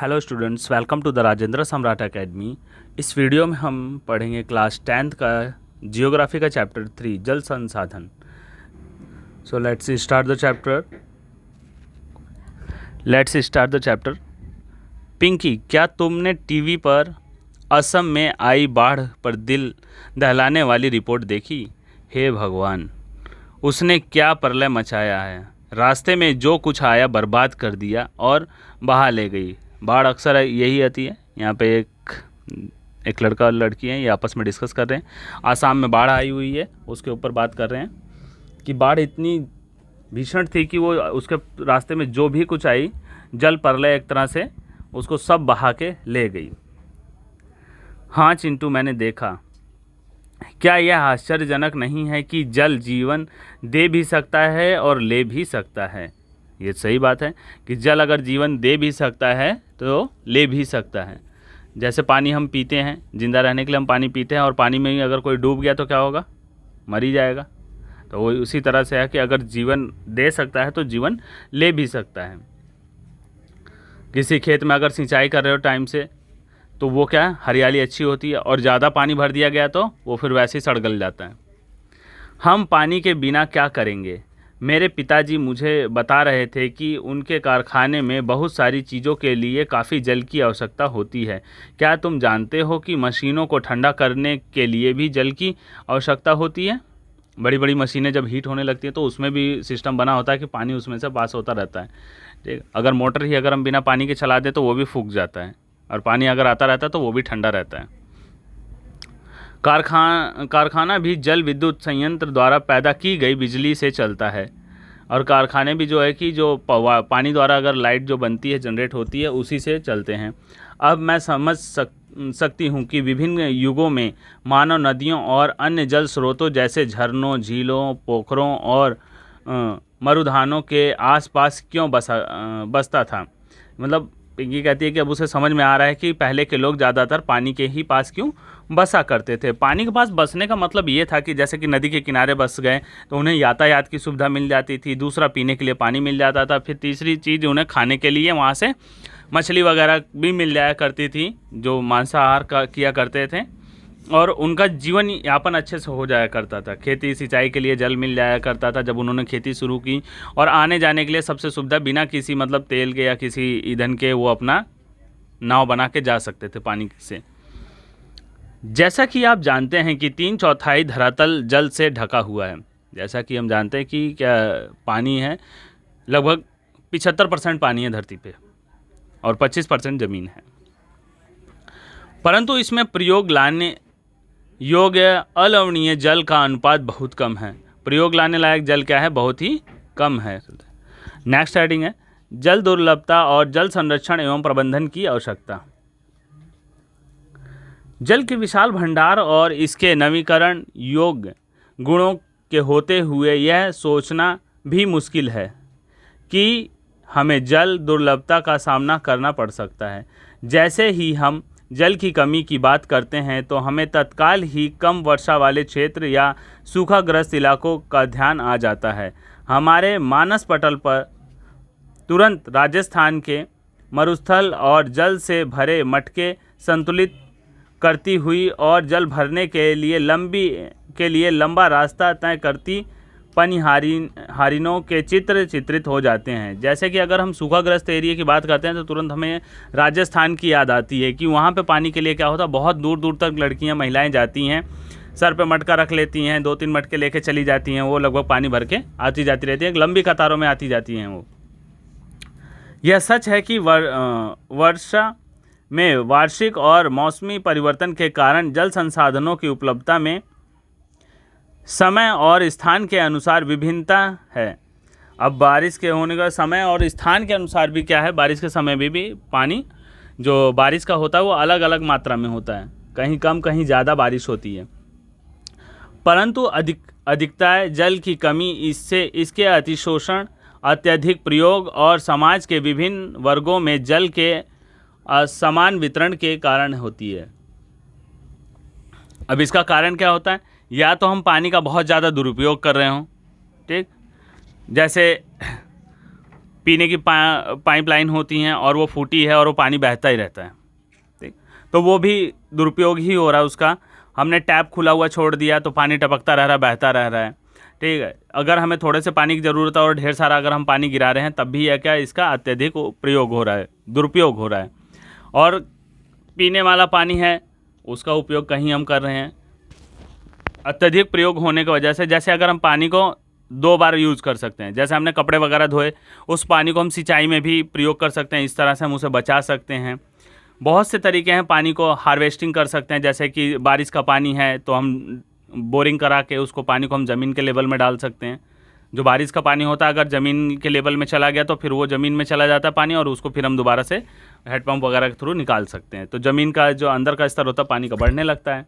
Hello students, welcome to the Rajendra Samrat academy. इस video में हम पढ़ेंगे क्लास 10th का जियोग्राफी का चैप्टर 3 जल संसाधन। So let's start the chapter. Pinky, क्या तुमने टीवी पर असम में आई बाढ़ पर दिल दहलाने वाली रिपोर्ट देखी? हे भगवान, उसने क्या प्रलय मचाया है। रास्ते में जो कुछ आया बर्बाद कर दिया और बहा ले गई। बाढ़ अक्सर यही आती है। यहाँ पे एक लड़का और लड़की हैं, ये आपस में डिस्कस कर रहे हैं। आसाम में बाढ़ आई हुई है, उसके ऊपर बात कर रहे हैं कि बाढ़ इतनी भीषण थी कि वो उसके रास्ते में जो भी कुछ आई, जल प्रलय एक तरह से उसको सब बहा के ले गई। हाँ चिंटू, मैंने देखा। क्या यह आश्चर्यजनक नहीं है कि जल जीवन दे भी सकता है और ले भी सकता है। ये सही बात है कि जल अगर जीवन दे भी सकता है तो ले भी सकता है। जैसे पानी हम पीते हैं, जिंदा रहने के लिए हम पानी पीते हैं, और पानी में ही अगर कोई डूब गया तो क्या होगा? मर ही जाएगा। तो वो उसी तरह से है कि अगर जीवन दे सकता है तो जीवन ले भी सकता है। किसी खेत में अगर सिंचाई कर रहे हो टाइम से, तो वो क्या है, हरियाली अच्छी होती है, और ज़्यादा पानी भर दिया गया तो वो फिर वैसे ही सड़ गल जाता है। हम पानी के बिना क्या करेंगे? मेरे पिताजी मुझे बता रहे थे कि उनके कारखाने में बहुत सारी चीज़ों के लिए काफ़ी जल की आवश्यकता होती है। क्या तुम जानते हो कि मशीनों को ठंडा करने के लिए भी जल की आवश्यकता होती है? बड़ी बड़ी मशीनें जब हीट होने लगती हैं तो उसमें भी सिस्टम बना होता है कि पानी उसमें से पास होता रहता है। ठीक, अगर मोटर ही अगर हम बिना पानी के चला दें तो वो भी फूक जाता है, और पानी अगर आता रहता है तो वो भी ठंडा रहता है। कारखाना भी जल विद्युत संयंत्र द्वारा पैदा की गई बिजली से चलता है, और कारखाने भी जो है कि जो पानी द्वारा अगर लाइट जो बनती है, जनरेट होती है, उसी से चलते हैं। अब मैं समझ सकती हूँ कि विभिन्न युगों में मानव नदियों और अन्य जल स्रोतों जैसे झरनों, झीलों, पोखरों और मरुधानों के आसपास क्यों बसता था। मतलब पिंकी कहती है कि अब उसे समझ में आ रहा है कि पहले के लोग ज़्यादातर पानी के ही पास क्यों बसा करते थे। पानी के पास बसने का मतलब ये था कि जैसे कि नदी के किनारे बस गए तो उन्हें यातायात की सुविधा मिल जाती थी, दूसरा पीने के लिए पानी मिल जाता था, फिर तीसरी चीज़ उन्हें खाने के लिए वहाँ से मछली वगैरह भी मिल जाया करती थी, जो मांसाहार का किया करते थे, और उनका जीवन यापन अच्छे से हो जाया करता था। खेती सिंचाई के लिए जल मिल जाया करता था जब उन्होंने खेती शुरू की, और आने जाने के लिए सबसे सुविधा, बिना किसी मतलब तेल के या किसी ईंधन के वो अपना नाव बना के जा सकते थे पानी से। जैसा कि आप जानते हैं कि 3/4 धरातल जल से ढका हुआ है। जैसा कि हम जानते हैं कि क्या पानी है, लगभग 75% पानी है धरती पे और 25% ज़मीन है। परंतु इसमें प्रयोग लाने योग्य अलवणीय जल का अनुपात बहुत कम है। प्रयोग लाने लायक जल क्या है? बहुत ही कम है। नेक्स्ट हेडिंग है जल दुर्लभता और जल संरक्षण एवं प्रबंधन की आवश्यकता। जल के विशाल भंडार और इसके नवीकरण योग्य गुणों के होते हुए यह सोचना भी मुश्किल है कि हमें जल दुर्लभता का सामना करना पड़ सकता है। जैसे ही हम जल की कमी की बात करते हैं तो हमें तत्काल ही कम वर्षा वाले क्षेत्र या सूखाग्रस्त इलाकों का ध्यान आ जाता है। हमारे मानस पटल पर तुरंत राजस्थान के मरुस्थल और जल से भरे मटके संतुलित करती हुई और जल भरने के लिए लंबा रास्ता तय करती पनिहारिनों के चित्र चित्रित हो जाते हैं। जैसे कि अगर हम सूखाग्रस्त एरिया की बात करते हैं तो तुरंत हमें राजस्थान की याद आती है कि वहाँ पे पानी के लिए क्या होता है, बहुत दूर दूर तक लड़कियाँ महिलाएं जाती हैं, सर पे मटका रख लेती हैं, 2-3 मटके लेके चली जाती हैं, वो लगभग पानी भर के आती जाती रहती है, लंबी कतारों में आती जाती हैं वो। यह सच है कि वर्षा में वार्षिक और मौसमी परिवर्तन के कारण जल संसाधनों की उपलब्धता में समय और स्थान के अनुसार विभिन्नता है। अब बारिश के होने का समय और स्थान के अनुसार भी क्या है, बारिश के समय भी पानी जो बारिश का होता है वो अलग अलग मात्रा में होता है, कहीं कम कहीं ज़्यादा बारिश होती है। परंतु अधिकता जल की कमी, इसके अतिशोषण, अत्यधिक प्रयोग और समाज के विभिन्न वर्गों में जल के असमान वितरण के कारण होती है। अब इसका कारण क्या होता है? या तो हम पानी का बहुत ज़्यादा दुरुपयोग कर रहे हों, ठीक, जैसे पीने की पाइपलाइन होती हैं और वो फूटी है और वो पानी बहता ही रहता है, ठीक। तो वो भी दुरुपयोग ही हो रहा है उसका। हमने टैप खुला हुआ छोड़ दिया तो पानी टपकता रह रहा है, बहता रह रहा है, ठीक है। अगर हमें थोड़े से पानी की ज़रूरत है और ढेर सारा अगर हम पानी गिरा रहे हैं तब भी यह क्या इसका अत्यधिक प्रयोग हो रहा है, दुरुपयोग हो रहा है। और पीने वाला पानी है उसका उपयोग कहीं हम कर रहे हैं अत्यधिक प्रयोग होने की वजह से। जैसे अगर हम पानी को 2 बार यूज़ कर सकते हैं, जैसे हमने कपड़े वगैरह धोए, उस पानी को हम सिंचाई में भी प्रयोग कर सकते हैं, इस तरह से हम उसे बचा सकते हैं। बहुत से तरीके हैं, पानी को हार्वेस्टिंग कर सकते हैं, जैसे कि बारिश का पानी है तो हम बोरिंग करा के उसको पानी को हम ज़मीन के लेवल में डाल सकते हैं। जो बारिश का पानी होता है अगर ज़मीन के लेवल में चला गया तो फिर वो ज़मीन में चला जाता है पानी, और उसको फिर हम दोबारा से हैंडपम्प वगैरह के थ्रू निकाल सकते हैं। तो ज़मीन का जो अंदर का स्तर होता है पानी का बढ़ने लगता है।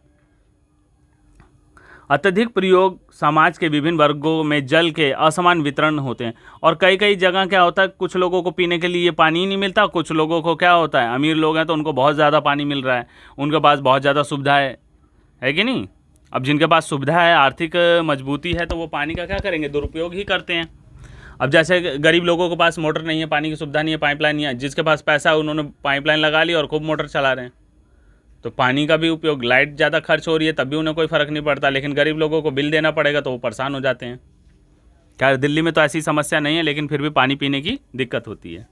अत्यधिक प्रयोग समाज के विभिन्न वर्गों में जल के असमान वितरण होते हैं, और कई कई जगह क्या होता है, कुछ लोगों को पीने के लिए पानी ही नहीं मिलता, कुछ लोगों को क्या होता है, अमीर लोग हैं तो उनको बहुत ज़्यादा पानी मिल रहा है, उनके पास बहुत ज़्यादा सुविधा है कि नहीं। अब जिनके पास सुविधा है, आर्थिक मजबूती है, तो वो पानी का क्या करेंगे, दुरुपयोग ही करते हैं। अब जैसे गरीब लोगों के पास मोटर नहीं है, पानी की सुविधा नहीं है, पाइपलाइन नहीं है, जिसके पास पैसा है उन्होंने पाइपलाइन लगा ली और खूब मोटर चला रहे हैं, तो पानी का भी उपयोग, लाइट ज़्यादा खर्च हो रही है तब भी उन्हें कोई फ़र्क नहीं पड़ता, लेकिन गरीब लोगों को बिल देना पड़ेगा तो वो परेशान हो जाते हैं। क्या दिल्ली में तो ऐसी समस्या नहीं है, लेकिन फिर भी पानी पीने की दिक्कत होती है।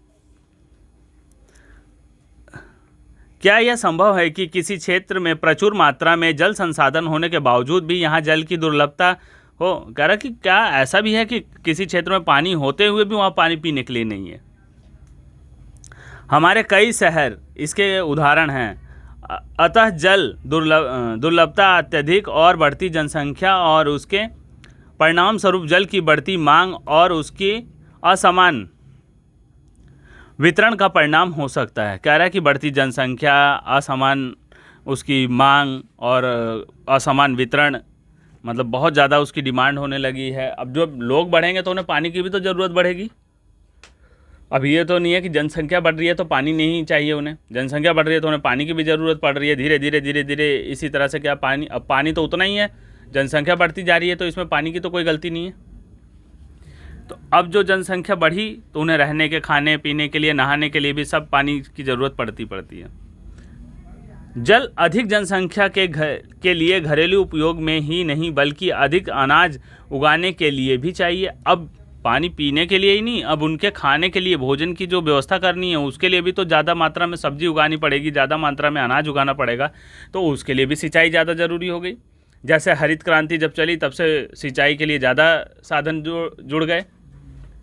क्या यह संभव है कि किसी क्षेत्र में प्रचुर मात्रा में जल संसाधन होने के बावजूद भी यहाँ जल की दुर्लभता हो? कह रहा कि क्या ऐसा भी है कि किसी क्षेत्र में पानी होते हुए भी वहाँ पानी पीने के लिए नहीं है? हमारे कई शहर इसके उदाहरण हैं। अतः जल दुर्लभता अत्यधिक और बढ़ती जनसंख्या और उसके परिणाम स्वरूप जल की बढ़ती मांग और उसकी असमान वितरण का परिणाम हो सकता है। कह रहा है कि बढ़ती जनसंख्या, असमान उसकी मांग और असमान वितरण, मतलब बहुत ज़्यादा उसकी डिमांड होने लगी है। अब जो लोग बढ़ेंगे तो उन्हें पानी की भी तो ज़रूरत बढ़ेगी। अब ये तो नहीं है कि जनसंख्या बढ़ रही है तो पानी नहीं चाहिए उन्हें, जनसंख्या बढ़ रही है तो उन्हें पानी की भी ज़रूरत पड़ रही है। धीरे धीरे धीरे धीरे इसी तरह से क्या पानी, अब पानी तो उतना ही है, जनसंख्या बढ़ती जा रही है, तो इसमें पानी की तो कोई गलती नहीं है। तो अब जो जनसंख्या बढ़ी तो उन्हें रहने के, खाने पीने के लिए, नहाने के लिए भी सब पानी की ज़रूरत पड़ती है। जल अधिक जनसंख्या के लिए घरेलू उपयोग में ही नहीं बल्कि अधिक अनाज उगाने के लिए भी चाहिए। अब पानी पीने के लिए ही नहीं, अब उनके खाने के लिए, भोजन की जो व्यवस्था करनी है उसके लिए भी तो ज़्यादा मात्रा में सब्जी उगानी पड़ेगी, ज़्यादा मात्रा में अनाज उगाना पड़ेगा, तो उसके लिए भी सिंचाई ज़्यादा ज़रूरी हो गई। जैसे हरित क्रांति जब चली तब से सिंचाई के लिए ज़्यादा साधन जुड़ गए,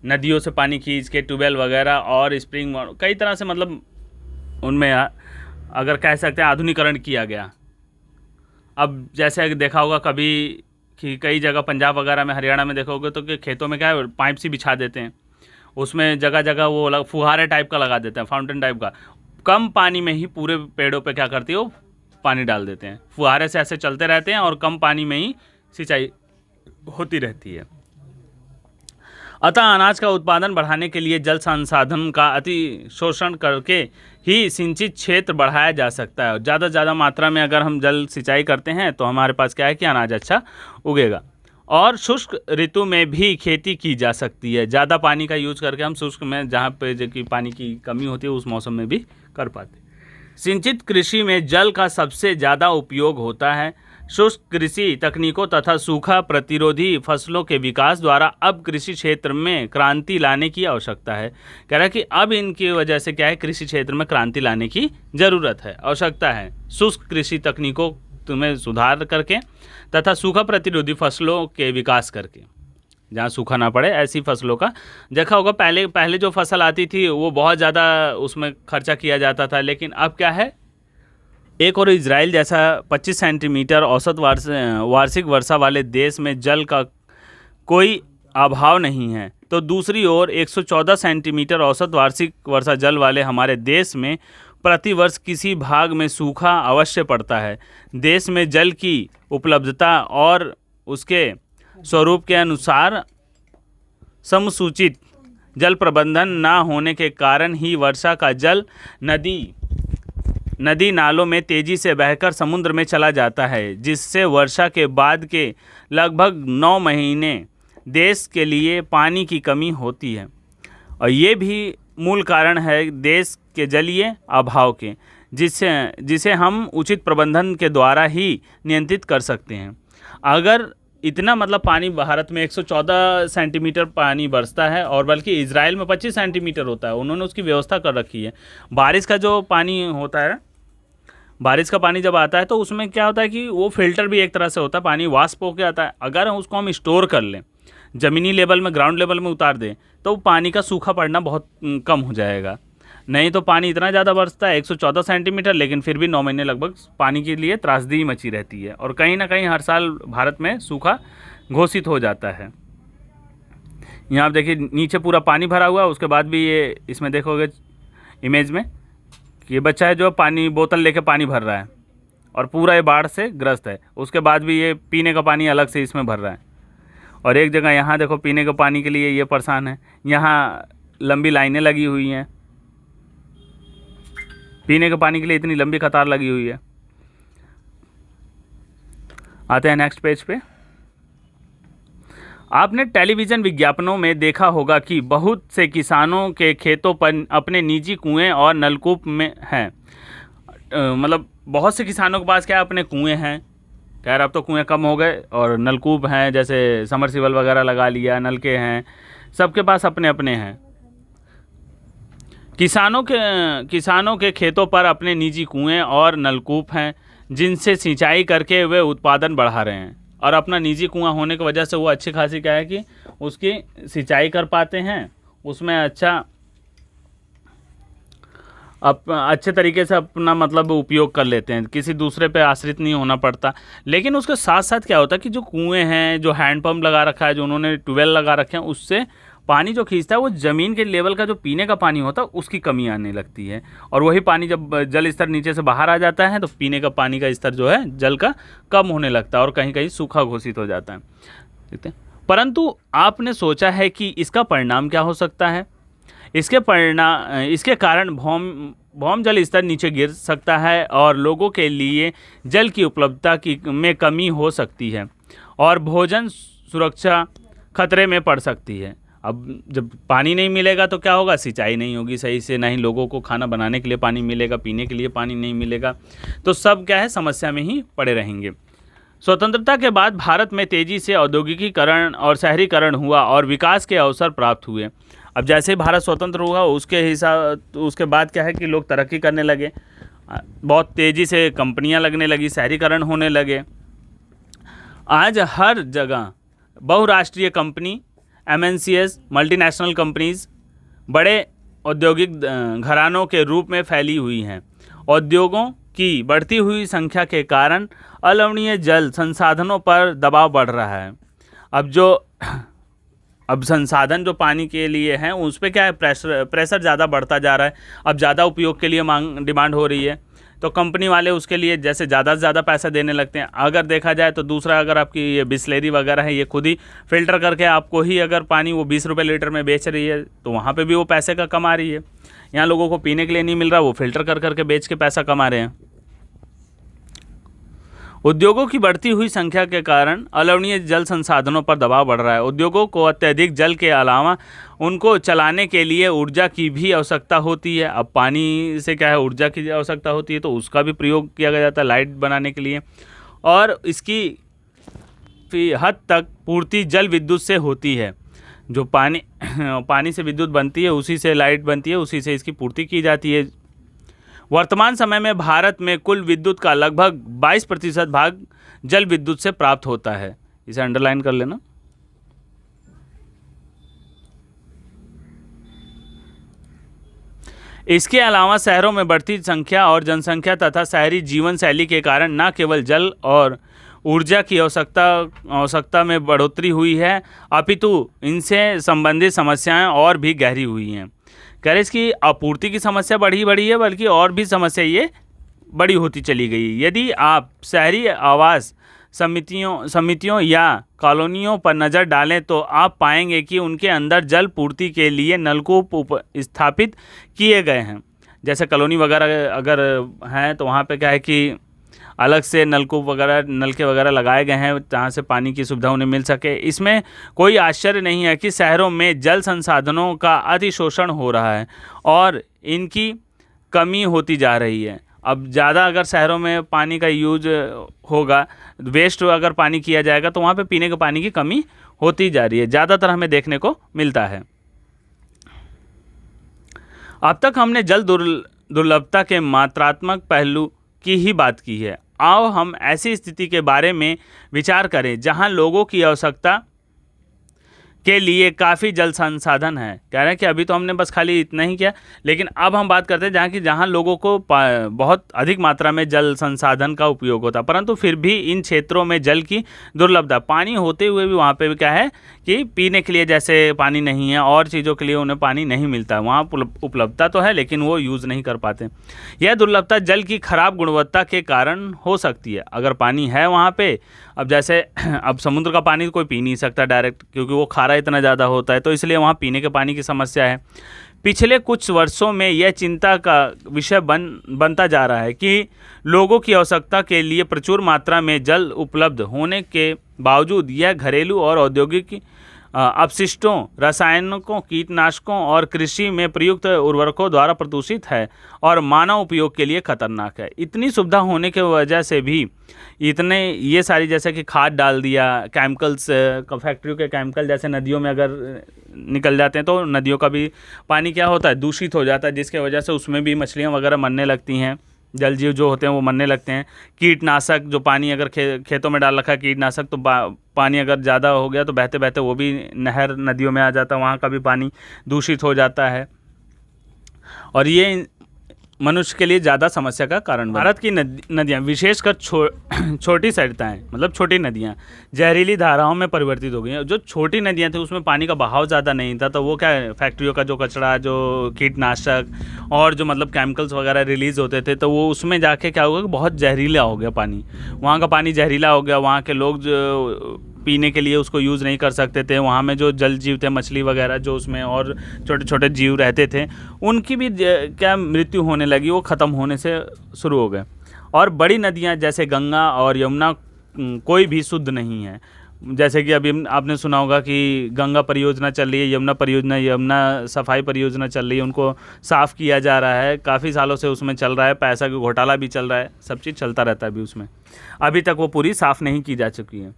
नदियों से पानी खींच के, ट्यूबवेल वगैरह और स्प्रिंग, कई तरह से, मतलब उनमें अगर कह सकते हैं आधुनिकीकरण किया गया। अब जैसे देखा होगा कभी कि कई जगह पंजाब वगैरह में, हरियाणा में देखोगे तो कि खेतों में क्या है, पाइप सी बिछा देते हैं, उसमें जगह जगह वो फुहारे टाइप का लगा देते हैं, फाउंटेन टाइप का, कम पानी में ही पूरे पेड़ों पे क्या करती है वो पानी डाल देते हैं। फुहारे से ऐसे चलते रहते हैं और कम पानी में ही सिंचाई होती रहती है। अतः अनाज का उत्पादन बढ़ाने के लिए जल संसाधन का अति शोषण करके ही सिंचित क्षेत्र बढ़ाया जा सकता है। ज़्यादा से ज़्यादा मात्रा में अगर हम जल सिंचाई करते हैं तो हमारे पास क्या है कि अनाज अच्छा उगेगा। और शुष्क ऋतु में भी खेती की जा सकती है। ज़्यादा पानी का यूज़ करके हम शुष्क में, जहाँ पे जो कि पानी की कमी होती है, उस मौसम में भी कर पाते हैं। सिंचित कृषि में जल का सबसे ज़्यादा उपयोग होता है। शुष्क कृषि तकनीकों तथा सूखा प्रतिरोधी फसलों के विकास द्वारा अब कृषि क्षेत्र में क्रांति लाने की आवश्यकता है। कह रहा है कि अब इनकी वजह से क्या है, कृषि क्षेत्र में क्रांति लाने की ज़रूरत है, आवश्यकता है। शुष्क कृषि तकनीकों में सुधार करके तथा सूखा प्रतिरोधी फसलों के विकास करके, जहाँ सूखा ना पड़े ऐसी फसलों का। देखा होगा पहले जो फसल आती थी वो बहुत ज़्यादा उसमें खर्चा किया जाता था, लेकिन अब क्या है, एक और इजराइल जैसा 25 सेंटीमीटर औसत वार्षिक वर्षा वाले देश में जल का कोई अभाव नहीं है, तो दूसरी ओर 114 सेंटीमीटर औसत वार्षिक वर्षा जल वाले हमारे देश में प्रतिवर्ष किसी भाग में सूखा अवश्य पड़ता है। देश में जल की उपलब्धता और उसके स्वरूप के अनुसार समुचित जल प्रबंधन न होने के कारण ही वर्षा का जल नदी नालों में तेज़ी से बहकर समुद्र में चला जाता है, जिससे वर्षा के बाद के लगभग 9 महीने देश के लिए पानी की कमी होती है। और ये भी मूल कारण है देश के जलीय अभाव के, जिसे हम उचित प्रबंधन के द्वारा ही नियंत्रित कर सकते हैं। अगर इतना मतलब पानी भारत में 114 सेंटीमीटर पानी बरसता है और बल्कि इजराइल में 25 सेंटीमीटर होता है, उन्होंने उसकी व्यवस्था कर रखी है। बारिश का जो पानी होता है, बारिश का पानी जब आता है तो उसमें क्या होता है कि वो फिल्टर भी एक तरह से होता है, पानी वाष्प होकर आता है। अगर उसको हम स्टोर कर लें, ज़मीनी लेवल में, ग्राउंड लेवल में उतार दें, तो पानी का सूखा पड़ना बहुत कम हो जाएगा। नहीं तो पानी इतना ज़्यादा बरसता है 114 सेंटीमीटर, लेकिन फिर भी 9 महीने लगभग पानी के लिए त्रासदी मची रहती है और कहीं ना कहीं हर साल भारत में सूखा घोषित हो जाता है। यहाँ आप देखिए नीचे पूरा पानी भरा हुआ है, उसके बाद भी ये इसमें देखोगे इमेज में कि ये बच्चा है जो पानी बोतल लेके पानी भर रहा है और पूरा ये बाढ़ से ग्रस्त है। उसके बाद भी ये पीने का पानी अलग से इसमें भर रहा है। और एक जगह यहाँ देखो पीने के पानी के लिए ये परेशान है, यहाँ लंबी लाइनें लगी हुई हैं, पीने के पानी के लिए इतनी लंबी कतार लगी हुई है। आते हैं नेक्स्ट पेज पे। आपने टेलीविज़न विज्ञापनों में देखा होगा कि बहुत से किसानों के खेतों पर अपने निजी कुएं और नलकूप में हैं। मतलब बहुत से किसानों के पास क्या अपने कुएं हैं, खैर अब तो कुएं कम हो गए, और नलकूप हैं, जैसे समरसीबल वगैरह लगा लिया, नलके हैं, सबके पास अपने अपने हैं। किसानों के खेतों पर अपने निजी कुएं और नलकूप हैं, जिनसे सिंचाई करके वे उत्पादन बढ़ा रहे हैं। और अपना निजी कुआं होने की वजह से वो अच्छी खासी क्या है कि उसकी सिंचाई कर पाते हैं, उसमें अच्छे तरीके से अपना मतलब उपयोग कर लेते हैं, किसी दूसरे पे आश्रित नहीं होना पड़ता। लेकिन उसके साथ साथ क्या होता है कि जो कुएं हैं, जो हैंडपम्प लगा रखा है, जो उन्होंने ट्यूबवेल लगा रखे हैं, उससे पानी जो खींचता है वो ज़मीन के लेवल का जो पीने का पानी होता है उसकी कमी आने लगती है। और वही पानी जब जल स्तर नीचे से बाहर आ जाता है तो पीने का पानी का स्तर जो है जल का कम होने लगता है और कहीं कहीं सूखा घोषित हो जाता है। देखते हैं, परंतु आपने सोचा है कि इसका परिणाम क्या हो सकता है? इसके कारण भौम जल स्तर नीचे गिर सकता है और लोगों के लिए जल की उपलब्धता में कमी हो सकती है और भोजन सुरक्षा खतरे में पड़ सकती है। अब जब पानी नहीं मिलेगा तो क्या होगा, सिंचाई नहीं होगी सही से, ना ही लोगों को खाना बनाने के लिए पानी मिलेगा, पीने के लिए पानी नहीं मिलेगा, तो सब क्या है समस्या में ही पड़े रहेंगे। स्वतंत्रता के बाद भारत में तेज़ी से औद्योगिकीकरण और शहरीकरण हुआ और विकास के अवसर प्राप्त हुए। अब जैसे ही भारत स्वतंत्र हुआ उसके बाद क्या है कि लोग तरक्की करने लगे, बहुत तेज़ी से कंपनियां लगने लगी, शहरीकरण होने लगे। आज हर जगह बहुराष्ट्रीय कंपनी, MNCs, मल्टीनेशनल कंपनीज बड़े औद्योगिक घरानों के रूप में फैली हुई हैं। उद्योगों की बढ़ती हुई संख्या के कारण अलवणीय जल संसाधनों पर दबाव बढ़ रहा है। अब संसाधन जो पानी के लिए हैं उस पर क्या है, प्रेशर ज़्यादा बढ़ता जा रहा है। अब ज़्यादा उपयोग के लिए डिमांड हो रही है, तो कंपनी वाले उसके लिए जैसे ज़्यादा से ज़्यादा पैसा देने लगते हैं। अगर देखा जाए तो दूसरा, अगर आपकी ये बिस्लेरी वगैरह है, ये खुद ही फ़िल्टर करके आपको ही अगर पानी वो 20 रुपये लीटर में बेच रही है, तो वहाँ पे भी वो पैसे का कमा रही है। यहाँ लोगों को पीने के लिए नहीं मिल रहा, वो फ़िल्टर कर करके बेच के पैसा कमा रहे हैं। उद्योगों की बढ़ती हुई संख्या के कारण अलवणीय जल संसाधनों पर दबाव बढ़ रहा है। उद्योगों को अत्यधिक जल के अलावा उनको चलाने के लिए ऊर्जा की भी आवश्यकता होती है। अब पानी से क्या है, ऊर्जा की आवश्यकता होती है, तो उसका भी प्रयोग किया जाता है लाइट बनाने के लिए, और इसकी हद तक पूर्ति जल विद्युत से होती है। जो पानी से विद्युत बनती है, उसी से लाइट बनती है, उसी से इसकी पूर्ति की जाती है। वर्तमान समय में भारत में कुल विद्युत का लगभग 22% भाग जल विद्युत से प्राप्त होता है। इसे अंडरलाइन कर लेना। इसके अलावा शहरों में बढ़ती संख्या और जनसंख्या तथा शहरी जीवन शैली के कारण न केवल जल और ऊर्जा की आवश्यकता में बढ़ोतरी हुई है, अपितु इनसे संबंधित समस्याएं और भी गहरी हुई हैं। कह रहे इसकी आपूर्ति की समस्या बढ़ी है, बल्कि और भी समस्या ये बड़ी होती चली गई। यदि आप शहरी आवास समितियों या कॉलोनियों पर नज़र डालें तो आप पाएंगे कि उनके अंदर जल पूर्ति के लिए नलकूप स्थापित किए गए हैं। जैसे कॉलोनी वगैरह अगर हैं तो वहाँ पे क्या है कि अलग से नलके वगैरह लगाए गए हैं जहाँ से पानी की सुविधा उन्हें मिल सके। इसमें कोई आश्चर्य नहीं है कि शहरों में जल संसाधनों का अतिशोषण हो रहा है और इनकी कमी होती जा रही है। अब ज़्यादा अगर शहरों में पानी का यूज होगा, वेस्ट अगर पानी किया जाएगा तो वहाँ पे पीने के पानी की कमी होती जा रही है, ज़्यादातर हमें देखने को मिलता है। अब तक हमने जल दुर्लभता के मात्रात्मक पहलू की ही बात की है। आओ हम ऐसी स्थिति के बारे में विचार करें जहां लोगों की आवश्यकता के लिए काफ़ी जल संसाधन है। कह रहे हैं कि अभी तो हमने बस खाली इतना ही किया, लेकिन अब हम बात करते हैं जहाँ लोगों को बहुत अधिक मात्रा में जल संसाधन का उपयोग होता, परंतु फिर भी इन क्षेत्रों में जल की दुर्लभता, पानी होते हुए भी वहाँ पे भी क्या है कि पीने के लिए जैसे पानी नहीं है और चीज़ों के लिए उन्हें पानी नहीं मिलता। वहाँ उपलब्धता तो है लेकिन वो यूज़ नहीं कर पाते। यह दुर्लभता जल की खराब गुणवत्ता के कारण हो सकती है। अगर पानी है वहाँ पे, अब जैसे अब समुद्र का पानी कोई पी नहीं सकता डायरेक्ट, क्योंकि वो खारा इतना ज़्यादा होता है, तो इसलिए वहाँ पीने के पानी की समस्या है। पिछले कुछ वर्षों में यह चिंता का विषय बनता जा रहा है कि लोगों की आवश्यकता के लिए प्रचुर मात्रा में जल उपलब्ध होने के बावजूद यह घरेलू और औद्योगिक अपशिष्टों, रसायनों, कीटनाशकों और कृषि में प्रयुक्त उर्वरकों द्वारा प्रदूषित है और मानव उपयोग के लिए खतरनाक है। इतनी सुविधा होने की वजह से भी ये सारी जैसे कि खाद डाल दिया, केमिकल्स, फैक्ट्रियों के केमिकल जैसे नदियों में अगर निकल जाते हैं तो नदियों का भी पानी क्या होता है, दूषित हो जाता है, जिसके वजह से उसमें भी मछलियाँ वगैरह मरने लगती हैं, जल जीव जो होते हैं वो मरने लगते हैं। कीटनाशक जो पानी अगर खेतों में डाल रखा है कीटनाशक, तो पानी अगर ज़्यादा हो गया तो बहते बहते वो भी नहर नदियों में आ जाता है, वहाँ का भी पानी दूषित हो जाता है और ये मनुष्य के लिए ज़्यादा समस्या का कारण। भारत की नदियाँ विशेषकर छोटी सरिताएँ, मतलब छोटी नदियाँ जहरीली धाराओं में परिवर्तित हो गई हैं। जो छोटी नदियाँ थी उसमें पानी का बहाव ज़्यादा नहीं था, तो वो क्या है, फैक्ट्रियों का जो कचरा, जो कीटनाशक और जो मतलब केमिकल्स वगैरह रिलीज़ होते थे, तो वो उसमें जाके क्या होगा कि बहुत जहरीला हो गया पानी। वहाँ का पानी जहरीला हो गया, वहाँ के लोग जो पीने के लिए उसको यूज़ नहीं कर सकते थे। वहाँ में जो जल जीव थे, मछली वगैरह जो उसमें और छोटे छोटे जीव रहते थे, उनकी भी क्या मृत्यु होने लगी, वो ख़त्म होने से शुरू हो गए। और बड़ी नदियाँ जैसे गंगा और यमुना कोई भी शुद्ध नहीं है। जैसे कि अभी आपने सुना होगा कि गंगा परियोजना चल रही है, यमुना सफाई परियोजना चल रही है, उनको साफ़ किया जा रहा है, काफ़ी सालों से उसमें चल रहा है, पैसा का घोटाला भी चल रहा है, सब चीज़ चलता रहता है अभी उसमें, अभी तक वो पूरी साफ़ नहीं की जा चुकी है।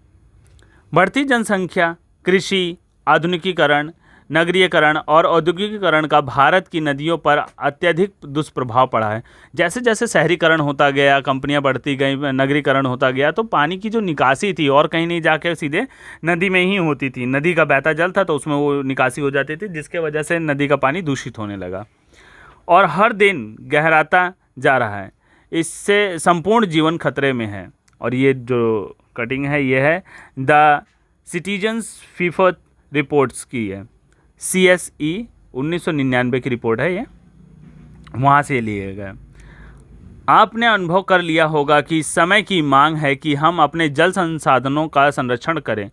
बढ़ती जनसंख्या, कृषि, आधुनिकीकरण, नगरीकरण और औद्योगिकीकरण का भारत की नदियों पर अत्यधिक दुष्प्रभाव पड़ा है। जैसे जैसे शहरीकरण होता गया, कंपनियां बढ़ती गई, नगरीकरण होता गया, तो पानी की जो निकासी थी और कहीं नहीं जाके सीधे नदी में ही होती थी। नदी का बहता जल था तो उसमें वो निकासी हो जाती थी, जिसके वजह से नदी का पानी दूषित होने लगा और हर दिन गहराता जा रहा है। इससे संपूर्ण जीवन खतरे में है। और ये जो कटिंग है ये है द सिटीजन्स फीफर रिपोर्ट्स की है, CSE 1999 की रिपोर्ट है ये, वहाँ से लिए गए। आपने अनुभव कर लिया होगा कि समय की मांग है कि हम अपने जल संसाधनों का संरक्षण करें।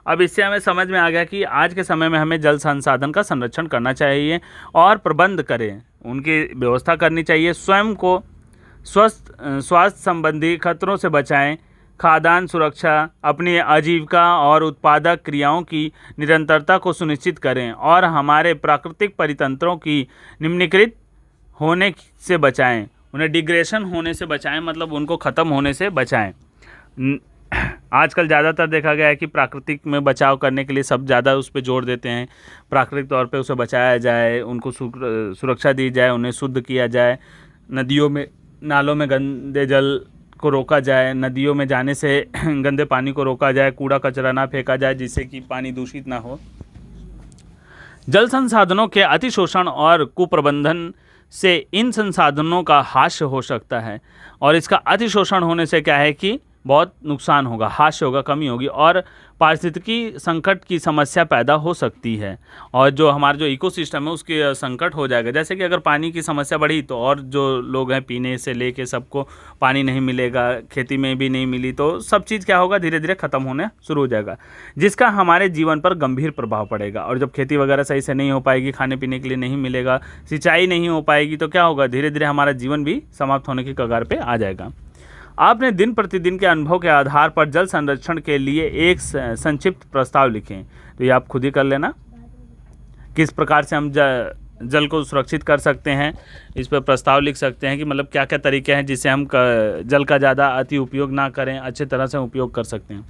अब इससे हमें समझ में आ गया कि आज के समय में हमें जल संसाधन का संरक्षण करना चाहिए और प्रबंध करें, उनकी व्यवस्था करनी चाहिए। स्वयं को स्वास्थ्य संबंधी खतरों से बचाएं, खाद्यान्न सुरक्षा, अपनी आजीविका और उत्पादक क्रियाओं की निरंतरता को सुनिश्चित करें और हमारे प्राकृतिक परितंत्रों की निम्नीकृत होने से बचाएं, उन्हें डिग्रेडेशन होने से बचाएं, मतलब उनको ख़त्म होने से बचाएं। आजकल ज़्यादातर देखा गया है कि प्राकृतिक में बचाव करने के लिए सब ज़्यादा उस पर जोर देते हैं, प्राकृतिक तौर पे उसे बचाया जाए, उनको सुरक्षा दी जाए, उन्हें शुद्ध किया जाए, नदियों में नालों में गंदे जल को रोका जाए, नदियों में जाने से गंदे पानी को रोका जाए, कूड़ा कचरा ना फेंका जाए जिससे कि पानी दूषित ना हो। जल संसाधनों के अतिशोषण और कुप्रबंधन से इन संसाधनों का हास्य हो सकता है और इसका अतिशोषण होने से क्या है कि बहुत नुकसान होगा, हास्य होगा, कमी होगी और पारिस्थितिकी संकट की समस्या पैदा हो सकती है और जो हमारा जो इकोसिस्टम है उसके संकट हो जाएगा। जैसे कि अगर पानी की समस्या बढ़ी तो और जो लोग हैं पीने से लेके सबको पानी नहीं मिलेगा, खेती में भी नहीं मिली, तो सब चीज़ क्या होगा, धीरे धीरे ख़त्म होने शुरू हो जाएगा, जिसका हमारे जीवन पर गंभीर प्रभाव पड़ेगा। और जब खेती वगैरह सही से नहीं हो पाएगी, खाने पीने के लिए नहीं मिलेगा, सिंचाई नहीं हो पाएगी, तो क्या होगा, धीरे धीरे हमारा जीवन भी समाप्त होने की कगार पर आ जाएगा। आपने दिन प्रतिदिन के अनुभव के आधार पर जल संरक्षण के लिए एक संक्षिप्त प्रस्ताव लिखें। तो ये आप खुद ही कर लेना, किस प्रकार से हम जल को सुरक्षित कर सकते हैं, इस पर प्रस्ताव लिख सकते हैं कि मतलब क्या क्या तरीके हैं जिससे हम जल का ज़्यादा अति उपयोग ना करें, अच्छे तरह से उपयोग कर सकते हैं।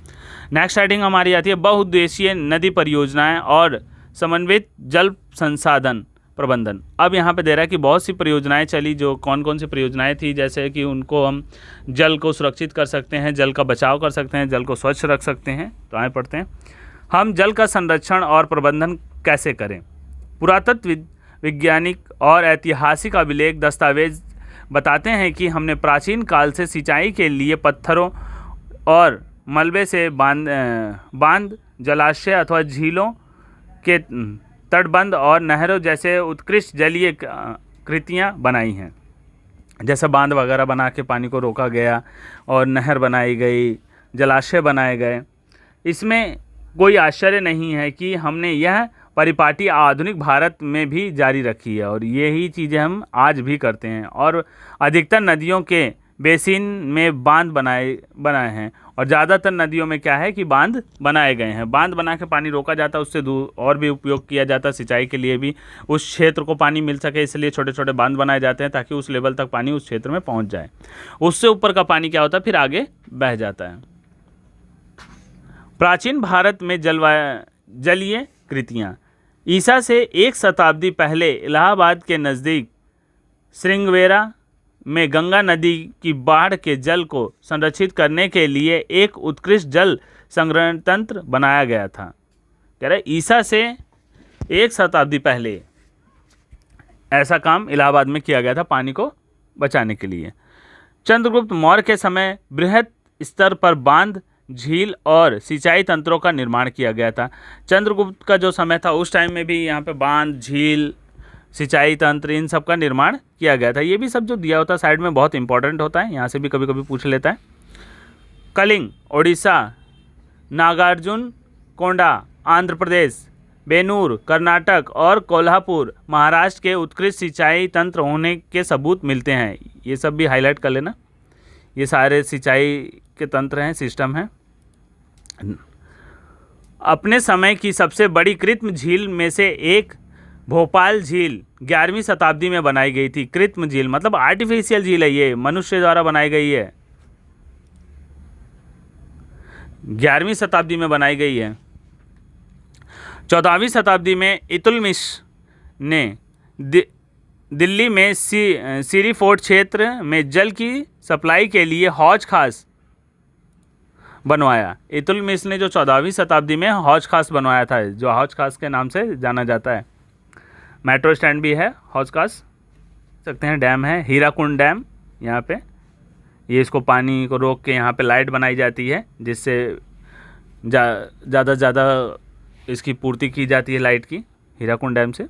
नेक्स्ट हेडिंग हमारी आती है बहुउद्देशीय नदी परियोजनाएं और समन्वित जल संसाधन प्रबंधन। अब यहाँ पे दे रहा है कि बहुत सी परियोजनाएं चली, जो कौन कौन सी परियोजनाएं थी, जैसे कि उनको हम जल को सुरक्षित कर सकते हैं, जल का बचाव कर सकते हैं, जल को स्वच्छ रख सकते हैं। तो आए पढ़ते हैं, हम जल का संरक्षण और प्रबंधन कैसे करें। पुरातत्व वैज्ञानिक और ऐतिहासिक अभिलेख दस्तावेज बताते हैं कि हमने प्राचीन काल से सिंचाई के लिए पत्थरों और मलबे से बांध जलाशय अथवा झीलों के तटबंध और नहरों जैसे उत्कृष्ट जलीय कृतियाँ बनाई हैं। जैसे बांध वगैरह बना के पानी को रोका गया और नहर बनाई गई, जलाशय बनाए गए। इसमें कोई आश्चर्य नहीं है कि हमने यह परिपाटी आधुनिक भारत में भी जारी रखी है और यही चीज़ें हम आज भी करते हैं। और अधिकतर नदियों के बेसिन में बांध बनाए हैं और ज़्यादातर नदियों में क्या है कि बांध बनाए गए हैं। बांध बना के पानी रोका जाता है, उससे दूर और भी उपयोग किया जाता है, सिंचाई के लिए भी उस क्षेत्र को पानी मिल सके, इसलिए छोटे छोटे बांध बनाए जाते हैं ताकि उस लेवल तक पानी उस क्षेत्र में पहुंच जाए। उससे ऊपर का पानी क्या होता है, फिर आगे बह जाता है। प्राचीन भारत में जलीय कृतियाँ। ईसा से 1 शताब्दी पहले इलाहाबाद के नज़दीक श्रृंगवेरा में गंगा नदी की बाढ़ के जल को संरक्षित करने के लिए एक उत्कृष्ट जल संग्रहण तंत्र बनाया गया था। कह रहे ईसा से 1 शताब्दी पहले ऐसा काम इलाहाबाद में किया गया था पानी को बचाने के लिए। चंद्रगुप्त मौर्य के समय बृहद स्तर पर बांध, झील और सिंचाई तंत्रों का निर्माण किया गया था। चंद्रगुप्त का जो समय था उस टाइम में भी यहाँ पे बांध, झील, सिंचाई तंत्र, इन सब का निर्माण किया गया था। ये भी सब जो दिया होता है साइड में बहुत इंपॉर्टेंट होता है, यहाँ से भी कभी कभी पूछ लेता है। कलिंग ओडिशा, नागार्जुन कोंडा आंध्र प्रदेश, बेनूर कर्नाटक और कोल्हापुर महाराष्ट्र के उत्कृष्ट सिंचाई तंत्र होने के सबूत मिलते हैं। ये सब भी हाईलाइट कर लेना, ये सारे सिंचाई के तंत्र हैं, सिस्टम हैं। अपने समय की सबसे बड़ी कृत्रिम झील में से एक भोपाल झील 11वीं शताब्दी में बनाई गई थी। कृत्रिम झील मतलब आर्टिफिशियल झील है, ये मनुष्य द्वारा बनाई गई है, 11वीं शताब्दी में बनाई गई है। 14वीं शताब्दी में इल्तुतमिश ने दिल्ली में सीरी फोर्ट क्षेत्र में जल की सप्लाई के लिए हौज खास बनवाया। इल्तुतमिश ने जो 14वीं शताब्दी में हौज खास बनवाया था, जो हौज खास के नाम से जाना जाता है। मेट्रो स्टैंड भी है हौज खास, सकते हैं। डैम है हीराकुंड डैम, यहाँ पे ये इसको पानी को रोक के यहाँ पे लाइट बनाई जाती है, जिससे ज़्यादा से ज़्यादा इसकी पूर्ति की जाती है लाइट की, हीराकुंड डैम से।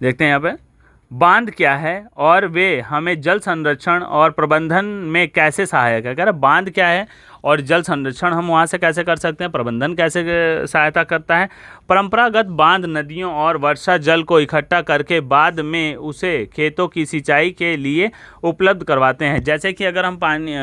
देखते हैं यहाँ पे बांध क्या है और वे हमें जल संरक्षण और प्रबंधन में कैसे सहायक है। कह रहा बांध क्या है और जल संरक्षण हम वहाँ से कैसे कर सकते हैं, प्रबंधन कैसे सहायता करता है। परंपरागत बांध नदियों और वर्षा जल को इकट्ठा करके बाद में उसे खेतों की सिंचाई के लिए उपलब्ध करवाते हैं। जैसे कि अगर हम पानी,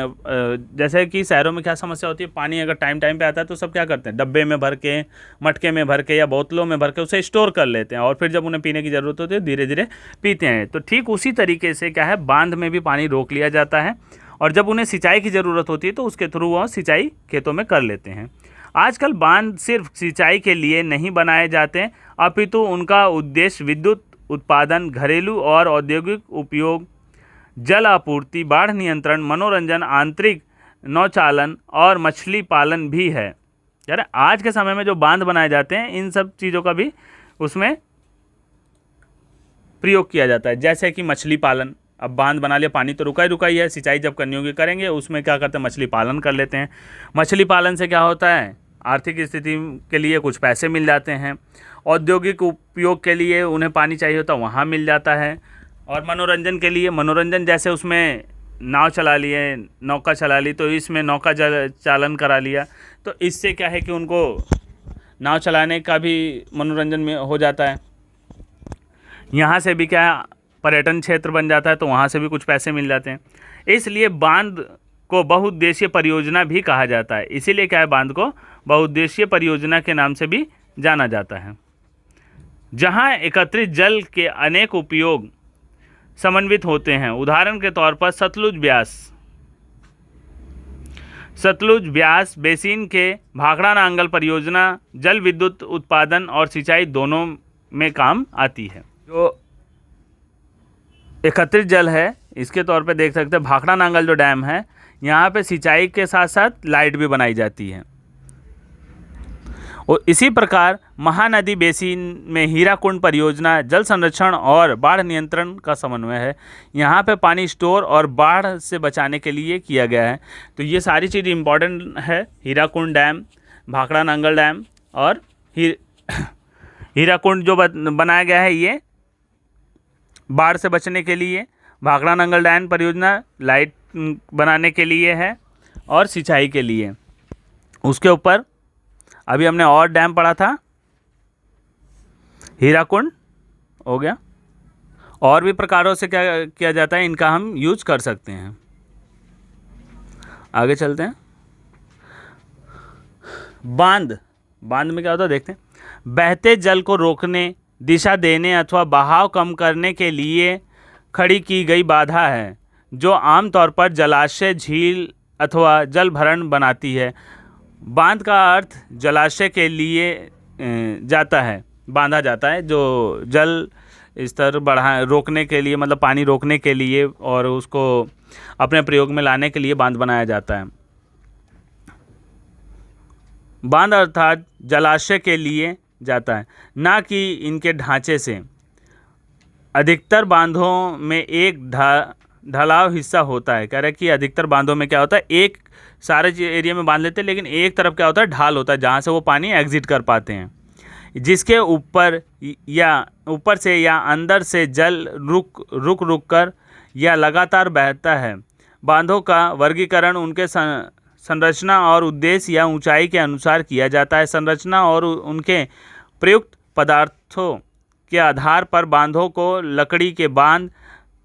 जैसे कि शहरों में क्या समस्या होती है, पानी अगर टाइम पे आता है तो सब क्या करते हैं, डब्बे में भर के, मटके में भर के या बोतलों में भर के उसे स्टोर कर लेते हैं और फिर जब उन्हें पीने की ज़रूरत होती है धीरे धीरे पीते हैं। तो ठीक उसी तरीके से क्या है, बांध में भी पानी रोक लिया जाता है और जब उन्हें सिंचाई की ज़रूरत होती है तो उसके थ्रू वो सिंचाई खेतों में कर लेते हैं। आजकल बांध सिर्फ सिंचाई के लिए नहीं बनाए जाते, अपितु उनका उद्देश्य विद्युत उत्पादन, घरेलू और औद्योगिक उपयोग, जल आपूर्ति, बाढ़ नियंत्रण, मनोरंजन, आंतरिक नौचालन और मछली पालन भी है। यार आज के समय में जो बांध बनाए जाते हैं इन सब चीज़ों का भी उसमें प्रयोग किया जाता है। जैसे कि मछली पालन, अब बांध बना लिया, पानी तो रुका ही है, सिंचाई जब करनी होगी करेंगे, उसमें क्या करते हैं, मछली पालन कर लेते हैं। मछली पालन से क्या होता है, आर्थिक स्थिति के लिए कुछ पैसे मिल जाते हैं, औद्योगिक उपयोग के लिए उन्हें पानी चाहिए होता है वहाँ मिल जाता है, और मनोरंजन के लिए, मनोरंजन जैसे उसमें नाव चला लिए, नौका चला ली, तो इसमें नौका चालन करा लिया, तो इससे क्या है कि उनको नाव चलाने का भी मनोरंजन में हो जाता है। यहाँ से भी क्या पर्यटन क्षेत्र बन जाता है, तो वहाँ से भी कुछ पैसे मिल जाते हैं। इसलिए बांध को बहुउद्देशीय परियोजना भी कहा जाता है। इसीलिए क्या है, बांध को बहुउद्देशीय परियोजना के नाम से भी जाना जाता है। जहां एकत्रित जल के अनेक उपयोग समन्वित होते हैं। उदाहरण के तौर पर सतलुज ब्यास बेसिन के भाखड़ा नांगल परियोजना जल विद्युत उत्पादन और सिंचाई दोनों में काम आती है। जो एकत्रित जल है इसके तौर पे देख सकते हैं, भाखड़ा नांगल जो डैम है यहाँ पे सिंचाई के साथ साथ लाइट भी बनाई जाती है। और इसी प्रकार महानदी बेसिन में हीराकुंड परियोजना जल संरक्षण और बाढ़ नियंत्रण का समन्वय है। यहाँ पे पानी स्टोर और बाढ़ से बचाने के लिए किया गया है। तो ये सारी चीज़ इम्पॉर्टेंट है। हीराकुंड डैम, भाखड़ा नांगल डैम और हीराकुंड जो बनाया गया है ये बाढ़ से बचने के लिए, भाखड़ा नांगल डैम परियोजना लाइट बनाने के लिए है और सिंचाई के लिए। उसके ऊपर अभी हमने और डैम पढ़ा था, हीराकुंड हो गया। और भी प्रकारों से क्या किया जाता है, इनका हम यूज कर सकते हैं। आगे चलते हैं। बांध में क्या होता है देखते हैं। बहते जल को रोकने, दिशा देने अथवा बहाव कम करने के लिए खड़ी की गई बाधा है, जो आमतौर पर जलाशय, झील अथवा जल भरण बनाती है। बांध का अर्थ जलाशय के लिए बांधा जाता है, जो जल स्तर रोकने के लिए, मतलब पानी रोकने के लिए और उसको अपने प्रयोग में लाने के लिए बांध बनाया जाता है। बांध अर्थात जलाशय के लिए जाता है, ना कि इनके ढांचे से। अधिकतर बांधों में एक ढलाव हिस्सा होता है। कह रहे कि अधिकतर बांधों में क्या होता है, एक सारे एरिया में बांध लेते हैं, लेकिन एक तरफ क्या होता है, ढाल होता है, जहाँ से वो पानी एग्जिट कर पाते हैं, जिसके ऊपर से या अंदर से जल रुक कर या लगातार बहता है। बांधों का वर्गीकरण उनके संरचना और उद्देश्य या ऊंचाई के अनुसार किया जाता है। संरचना और उनके प्रयुक्त पदार्थों के आधार पर बांधों को लकड़ी के बांध,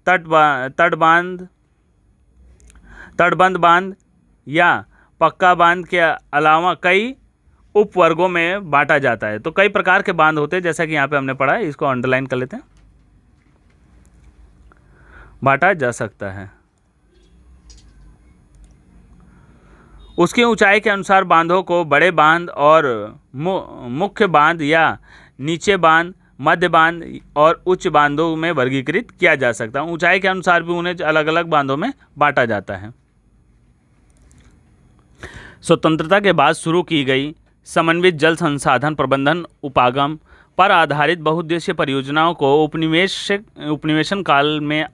तटबंध बांध या पक्का बांध के अलावा कई उपवर्गों में बांटा जाता है। तो कई प्रकार के बांध होते हैं, जैसा कि यहाँ पे हमने पढ़ा है, इसको अंडरलाइन कर लेते हैं। बांटा जा सकता है उसकी ऊंचाई के अनुसार। बांधों को बड़े बांध और मुख्य बांध या नीचे बांध, मध्य बांध और उच्च बांधों में वर्गीकृत किया जा सकता है। ऊंचाई के अनुसार भी उन्हें अलग अलग बांधों में बांटा जाता है। स्वतंत्रता के बाद शुरू की गई समन्वित जल संसाधन प्रबंधन उपागम पर आधारित बहुउद्देशीय परियोजनाओं को उपनिवेशन काल में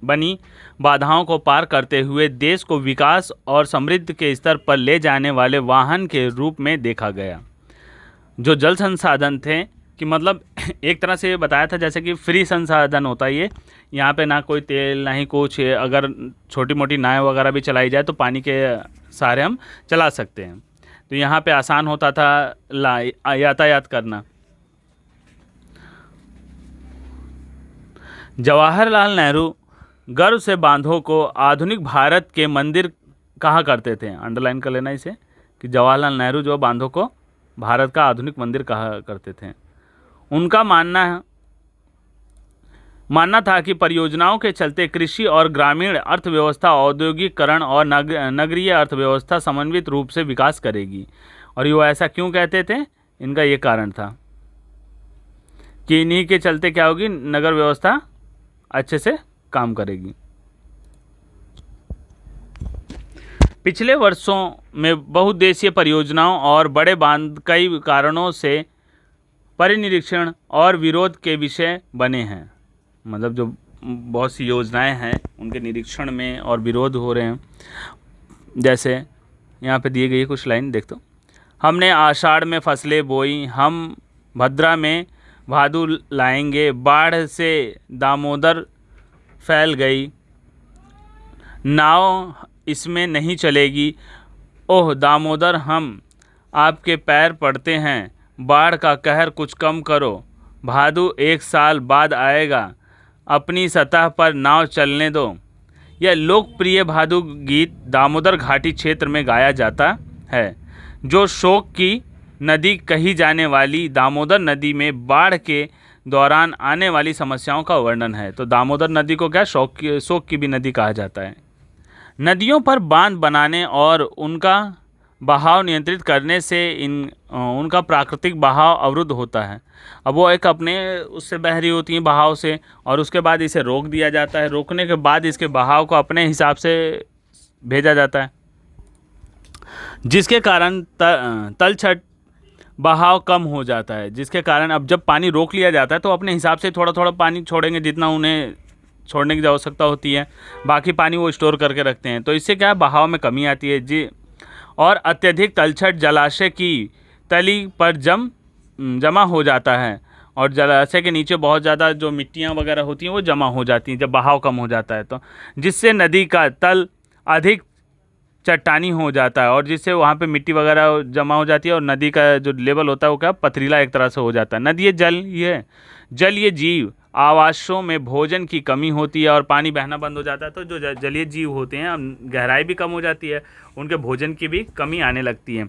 बनी बाधाओं को पार करते हुए देश को विकास और समृद्धि के स्तर पर ले जाने वाले वाहन के रूप में देखा गया। जो जल संसाधन थे कि मतलब एक तरह से बताया था जैसे कि फ्री संसाधन होता है ये, यहाँ पे ना कोई तेल ना ही कुछ, अगर छोटी मोटी नाव वगैरह भी चलाई जाए तो पानी के सहारे हम चला सकते हैं। तो यहाँ पे आसान होता था यातायात करना। जवाहरलाल नेहरू गर्व से बांधों को आधुनिक भारत के मंदिर कहा करते थे। अंडरलाइन कर लेना इसे कि जवाहरलाल नेहरू जो बांधों को भारत का आधुनिक मंदिर कहा करते थे। उनका मानना था कि परियोजनाओं के चलते कृषि और ग्रामीण अर्थव्यवस्था, औद्योगिकरण और नगरीय अर्थव्यवस्था समन्वित रूप से विकास करेगी। और ये ऐसा क्यों कहते थे, इनका ये कारण था कि इन्हीं के चलते क्या होगी, नगर व्यवस्था अच्छे से काम करेगी। पिछले वर्षों में बहुउद्देशीय परियोजनाओं और बड़े बांध कई कारणों से परिनिरीक्षण और विरोध के विषय बने हैं। मतलब जो बहुत सी योजनाएं हैं उनके निरीक्षण में और विरोध हो रहे हैं। जैसे यहाँ पे दिए गए कुछ लाइन देख दो। हमने आषाढ़ में फसलें बोई, हम भद्रा में भादु लाएंगे, बाढ़ से दामोदर फैल गई, नाव इसमें नहीं चलेगी, ओह दामोदर हम आपके पैर पड़ते हैं, बाढ़ का कहर कुछ कम करो, भादु 1 साल बाद आएगा, अपनी सतह पर नाव चलने दो। यह लोकप्रिय भादु गीत दामोदर घाटी क्षेत्र में गाया जाता है, जो शोक की नदी कही जाने वाली दामोदर नदी में बाढ़ के दौरान आने वाली समस्याओं का वर्णन है। तो दामोदर नदी को क्या शोक की भी नदी कहा जाता है। नदियों पर बांध बनाने और उनका बहाव नियंत्रित करने से उनका प्राकृतिक बहाव अवरुद्ध होता है। अब वो एक अपने उससे बह रही होती हैं बहाव से, और उसके बाद इसे रोक दिया जाता है। रोकने के बाद इसके बहाव को अपने हिसाब से भेजा जाता है, जिसके कारण तलछट बहाव कम हो जाता है। जिसके कारण अब जब पानी रोक लिया जाता है तो अपने हिसाब से थोड़ा थोड़ा पानी छोड़ेंगे जितना उन्हें छोड़ने की आवश्यकता होती है, बाकी पानी वो स्टोर करके रखते हैं। तो इससे क्या है, बहाव में कमी आती है जी। और अत्यधिक तलछट जलाशय की तली पर जमा हो जाता है, और जलाशय के नीचे बहुत ज़्यादा जो मिट्टियाँ वगैरह होती हैं वो जमा हो जाती हैं जब बहाव कम हो जाता है, तो जिससे नदी का तल अधिक चट्टानी हो जाता है, और जिससे वहाँ पे मिट्टी वगैरह जमा हो जाती है, और नदी का जो लेवल होता है वो क्या पथरीला एक तरह से हो जाता है। नदी जलीय जीव आवासों में भोजन की कमी होती है और पानी बहना बंद हो जाता है, तो जो जलीय जीव होते हैं गहराई भी कम हो जाती है, उनके भोजन की भी कमी आने लगती है।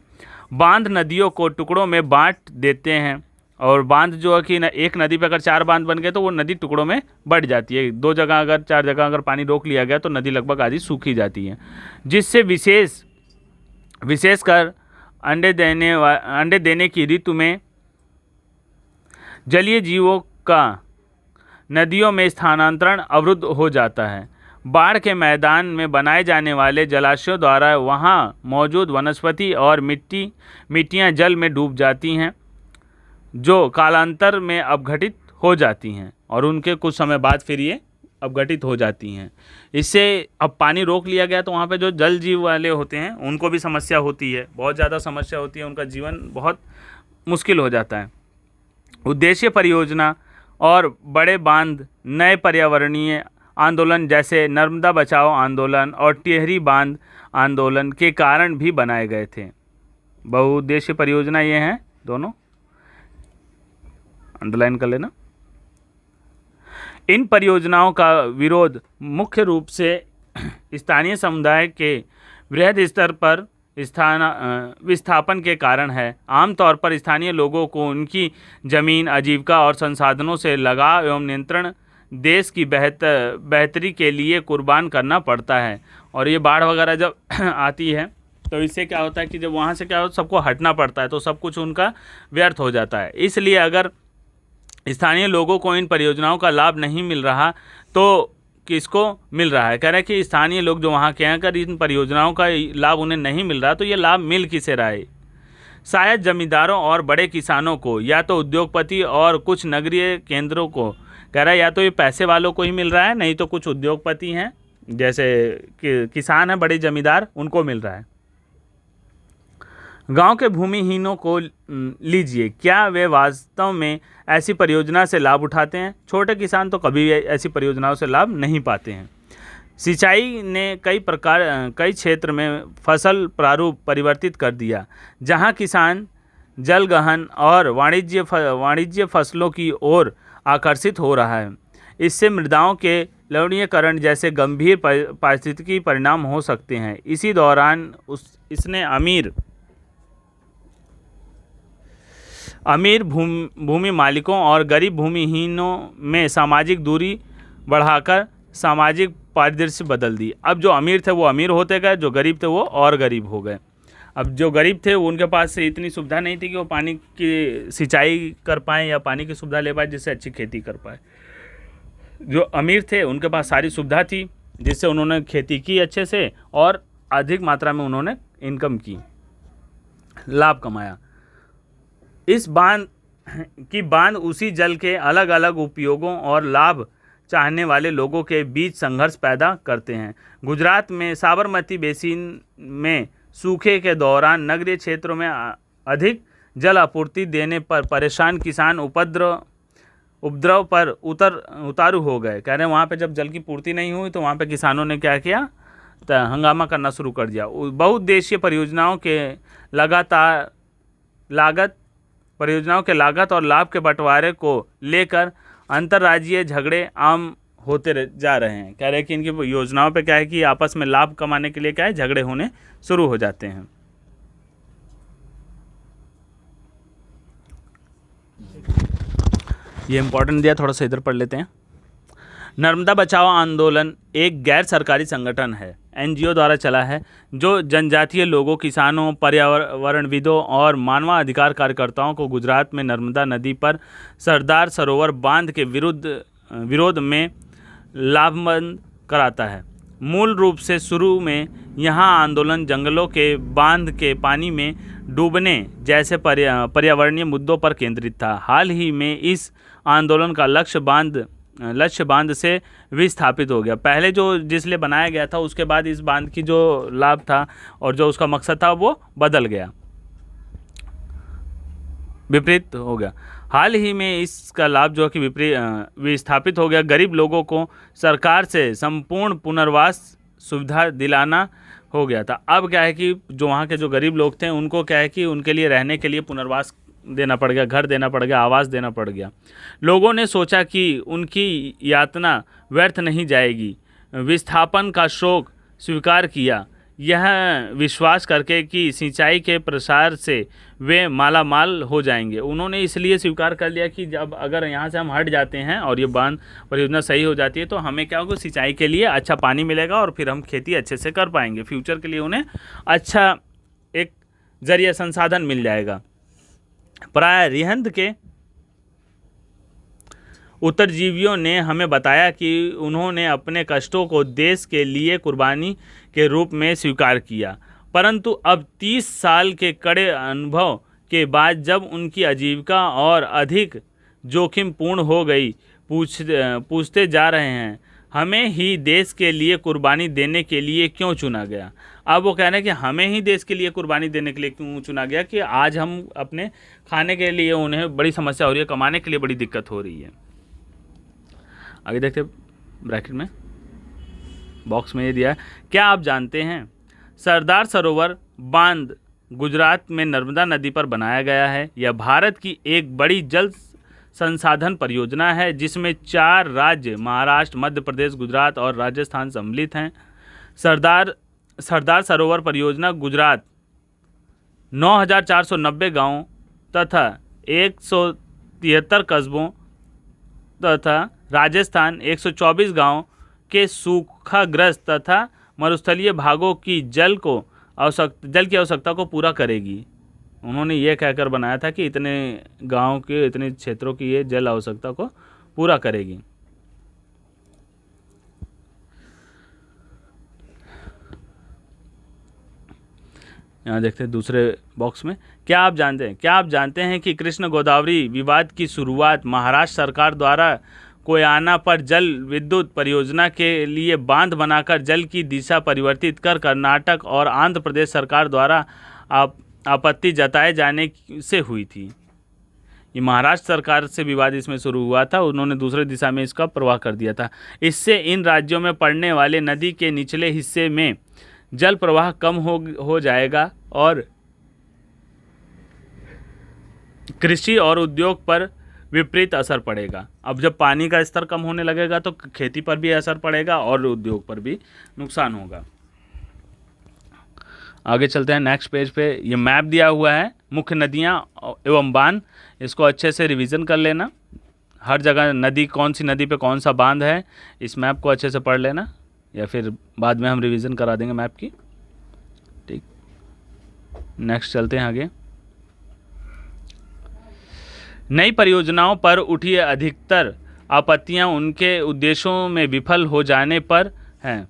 बांध नदियों को टुकड़ों में बांट देते हैं, और बांध जो है कि एक नदी पे अगर 4 बांध बन गए तो वो नदी टुकड़ों में बढ़ जाती है। 2 जगह अगर 4 जगह अगर पानी रोक लिया गया तो नदी लगभग आधी सूखी जाती है, जिससे विशेषकर अंडे देने की ऋतु में जलीय जीवों का नदियों में स्थानांतरण अवरुद्ध हो जाता है। बाढ़ के मैदान में बनाए जाने वाले जलाशयों द्वारा वहाँ मौजूद वनस्पति और मिट्टियाँ जल में डूब जाती हैं, जो कालांतर में अपघटित हो जाती हैं, और उनके कुछ समय बाद फिर ये अपघटित हो जाती हैं। इससे अब पानी रोक लिया गया तो वहाँ पे जो जल जीव वाले होते हैं उनको भी समस्या होती है, बहुत ज़्यादा समस्या होती है, उनका जीवन बहुत मुश्किल हो जाता है। उद्देश्य परियोजना और बड़े बांध नए पर्यावरणीय आंदोलन जैसे नर्मदा बचाओ आंदोलन और टिहरी बांध आंदोलन के कारण भी बनाए गए थे। बहुउद्देशीय परियोजना ये हैं दोनों, अंडरलाइन कर लेना। इन परियोजनाओं का विरोध मुख्य रूप से स्थानीय समुदाय के वृहद स्तर पर विस्थापन के कारण है। आमतौर पर स्थानीय लोगों को उनकी जमीन, आजीविका और संसाधनों से लगाव एवं नियंत्रण देश की बेहतरी के लिए कुर्बान करना पड़ता है। और ये बाढ़ वगैरह जब आती है तो इससे क्या होता है कि जब वहाँ से क्या होता है सबको हटना पड़ता है, तो सब कुछ उनका व्यर्थ हो जाता है। इसलिए अगर स्थानीय लोगों को इन परियोजनाओं का लाभ नहीं मिल रहा तो किसको मिल रहा है? कह रहे हैं कि स्थानीय लोग जो वहाँ के हैं, अगर इन परियोजनाओं का लाभ उन्हें नहीं मिल रहा तो ये लाभ मिल किसे रहा है? शायद जमींदारों और बड़े किसानों को, या तो उद्योगपति और कुछ नगरीय केंद्रों को। कह रहा है या तो ये पैसे वालों को ही मिल रहा है, नहीं तो कुछ उद्योगपति हैं जैसे किसान हैं, बड़े जमींदार, उनको मिल रहा है। गांव के भूमिहीनों को लीजिए, क्या वे वास्तव में ऐसी परियोजना से लाभ उठाते हैं? छोटे किसान तो कभी ऐसी परियोजनाओं से लाभ नहीं पाते हैं। सिंचाई ने कई क्षेत्र में फसल प्रारूप परिवर्तित कर दिया, जहां किसान जलगहन और वाणिज्य फसलों की ओर आकर्षित हो रहा है। इससे मृदाओं के लवणीकरण जैसे गंभीर पारिस्थितिकी परिणाम हो सकते हैं। इसी दौरान इसने अमीर भूमि मालिकों और गरीब भूमिहीनों में सामाजिक दूरी बढ़ाकर सामाजिक परिदृश्य बदल दी। अब जो अमीर थे वो अमीर होते गए, जो गरीब थे वो और गरीब हो गए। अब जो गरीब थे उनके पास इतनी सुविधा नहीं थी कि वो पानी की सिंचाई कर पाएँ या पानी की सुविधा ले पाए जिससे अच्छी खेती कर पाए। जो अमीर थे उनके पास सारी सुविधा थी, जिससे उन्होंने खेती की अच्छे से और अधिक मात्रा में उन्होंने इनकम की, लाभ कमाया। इस बांध उसी जल के अलग अलग उपयोगों और लाभ चाहने वाले लोगों के बीच संघर्ष पैदा करते हैं। गुजरात में साबरमती बेसिन में सूखे के दौरान नगरीय क्षेत्रों में अधिक जल आपूर्ति देने पर परेशान किसान उपद्रव पर उतारू हो गए। कह रहे हैं वहाँ पे जब जल की पूर्ति नहीं हुई तो वहाँ पे किसानों ने क्या किया, तो हंगामा करना शुरू कर दिया। बहुउद्देशीय परियोजनाओं के लागत और लाभ के बंटवारे को लेकर अंतर्राज्यीय झगड़े आम जा रहे हैं। कह रहे हैं कि इनकी योजनाओं पे क्या है कि आपस में लाभ कमाने के लिए क्या है झगड़े होने शुरू हो जाते हैं। ये इंपॉर्टेंट दिया, थोड़ा सा इधर पढ़ लेते हैं। नर्मदा बचाओ आंदोलन एक गैर सरकारी संगठन है, एनजीओ द्वारा चला है, जो जनजातीय लोगों, किसानों, पर्यावरणविदों और मानवाधिकार कार्यकर्ताओं को गुजरात में नर्मदा नदी पर सरदार सरोवर बांध के विरोध में लाभमंद कराता है। मूल रूप से शुरू में यहां आंदोलन जंगलों के बांध के पानी में डूबने जैसे पर्यावरणीय मुद्दों पर केंद्रित था। हाल ही में इस आंदोलन का लक्ष्य बांध से विस्थापित हो गया। पहले जो जिसलिए बनाया गया था उसके बाद इस बांध की जो लाभ था और जो उसका मकसद था वो बदल गया, विपरीत हो गया। हाल ही में इसका लाभ जो है कि विस्थापित हो गया। गरीब लोगों को सरकार से संपूर्ण पुनर्वास सुविधा दिलाना हो गया था। अब क्या है कि जो वहाँ के जो गरीब लोग थे उनको क्या है कि उनके लिए रहने के लिए पुनर्वास देना पड़ गया, घर देना पड़ गया, आवास देना पड़ गया। लोगों ने सोचा कि उनकी यातना व्यर्थ नहीं जाएगी, विस्थापन का शोक स्वीकार किया, यह विश्वास करके कि सिंचाई के प्रसार से वे मालामाल हो जाएंगे। उन्होंने इसलिए स्वीकार कर लिया कि जब अगर यहाँ से हम हट जाते हैं और ये बांध परियोजना सही हो जाती है तो हमें क्या होगा, सिंचाई के लिए अच्छा पानी मिलेगा और फिर हम खेती अच्छे से कर पाएंगे। फ्यूचर के लिए उन्हें अच्छा एक जरिया संसाधन मिल जाएगा। प्राय रिहंद के उत्तरजीवियों ने हमें बताया कि उन्होंने अपने कष्टों को देश के लिए कुर्बानी के रूप में स्वीकार किया, परंतु अब 30 साल के कड़े अनुभव के बाद जब उनकी आजीविका और अधिक जोखिमपूर्ण हो गई, पूछते जा रहे हैं हमें ही देश के लिए कुर्बानी देने के लिए क्यों चुना गया। अब वो कह रहे हैं कि हमें ही देश के लिए कुर्बानी देने के लिए क्यों चुना गया कि आज हम अपने खाने के लिए उन्हें बड़ी समस्या हो रही है, कमाने के लिए बड़ी दिक्कत हो रही है। आगे देखते हैं, ब्रैकेट में बॉक्स में ये दिया है, क्या आप जानते हैं सरदार सरोवर बांध गुजरात में नर्मदा नदी पर बनाया गया है। यह भारत की एक बड़ी जल संसाधन परियोजना है जिसमें 4 राज्य महाराष्ट्र, मध्य प्रदेश, गुजरात और राजस्थान सम्मिलित हैं। सरदार सरोवर परियोजना गुजरात 9,490 गांवों तथा 173 कस्बों तथा राजस्थान 124 गांवों के सूखाग्रस्त तथा मरुस्थलीय भागों की जल की आवश्यकता को पूरा करेगी। उन्होंने ये कहकर बनाया था कि इतने गांव के, इतने क्षेत्रों की ये जल आवश्यकता को पूरा करेगी। यहाँ देखते हैं दूसरे बॉक्स में, क्या आप जानते हैं कि कृष्ण गोदावरी विवाद की शुरुआत महाराष्ट्र सरकार द्वारा कोयना पर जल विद्युत परियोजना के लिए बांध बनाकर जल की दिशा परिवर्तित कर कर्नाटक और आंध्र प्रदेश सरकार द्वारा आपत्ति जताए जाने से हुई थी। ये महाराष्ट्र सरकार से विवाद इसमें शुरू हुआ था, उन्होंने दूसरे दिशा में इसका प्रवाह कर दिया था। इससे इन राज्यों में पड़ने वाले नदी के निचले हिस्से में जल प्रवाह कम हो जाएगा और कृषि और उद्योग पर विपरीत असर पड़ेगा। अब जब पानी का स्तर कम होने लगेगा तो खेती पर भी असर पड़ेगा और उद्योग पर भी नुकसान होगा। आगे चलते हैं नेक्स्ट पेज पे। ये मैप दिया हुआ है, मुख्य नदियाँ एवं बांध, इसको अच्छे से रिवीजन कर लेना। हर जगह नदी, कौन सी नदी पे कौन सा बांध है, इस मैप को अच्छे से पढ़ लेना, या फिर बाद में हम रिवीजन करा देंगे मैप की। ठीक, नेक्स्ट चलते हैं आगे। नई परियोजनाओं पर उठी अधिकतर आपत्तियां उनके उद्देश्यों में विफल हो जाने पर हैं।